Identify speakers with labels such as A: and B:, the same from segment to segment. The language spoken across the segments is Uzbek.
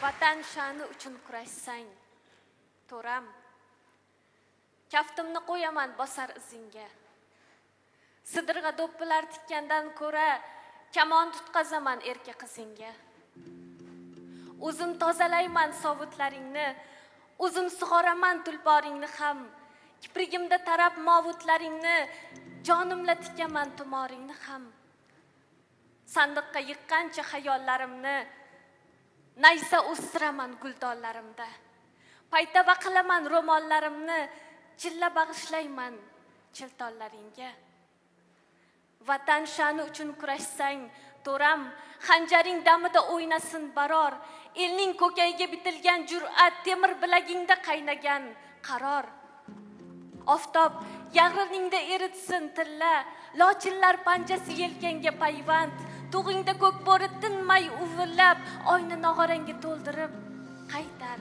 A: Vatan sha'ni uchun kurashsang, to'ram, kaftimni qo'yaman bosar izingga. Sidirg'a do'ppilar tikkandan ko'ra, kamon tutqazaman erka qizingga. O'zim tozalayman sovutlaringni, o'zim sug'oraman tulporingni ham. Kiprigimda tarab movutlaringni, jonimla tikaman tumoringni ham. Sandiqqa yiqqancha xayollarimni, naysa o'stiraman guldollarimda. Paytava qilaman ro'mollarimni, chilla bag'ishlayman chiltollaringga. Vatan sha'ni uchun kurashsang, to'ram, xanjaring damida o'ynasin baror. Elning ko'kayiga bitilgan jur'at, temir bilagingda qaynagan qaror. Oftob yag'riningda eritsin tilla, lochinlar panjasi yelkanga payvand. Tug'ingda ko'k bo'ri tinmay uvillab, oyni nog'orangga to'ldirib qaytar.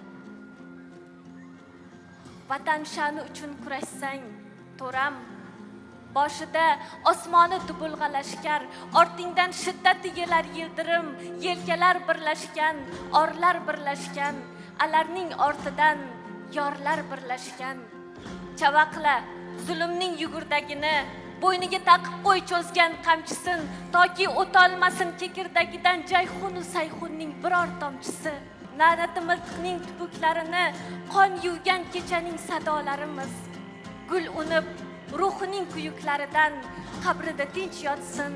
A: Vatan sha'ni uchun kurashsang, to'ram, boshida osmoni dubulg'alashgan, ortingdan shiddati yelar yildirim, yelkalar birlashgan, orlar birlashgan, alarning ortidan yorlar birlashgan. Chavaqla zulmning yugurdagini, bo'yniga taqib qo'y cho'zgan qamchisin, toki o'tolmasin kekirdagidan Jayxun u Sayxunning biror tomchisi. La'nati miltiqning tupuklarini qon yuvgan kechaning sadolarimiz. Gul unib ruhining kuyuklaridan qabrida tinch yotsin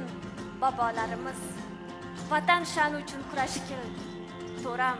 A: bobolarimiz. Vatan sha'ni uchun kurashgil, to'ram.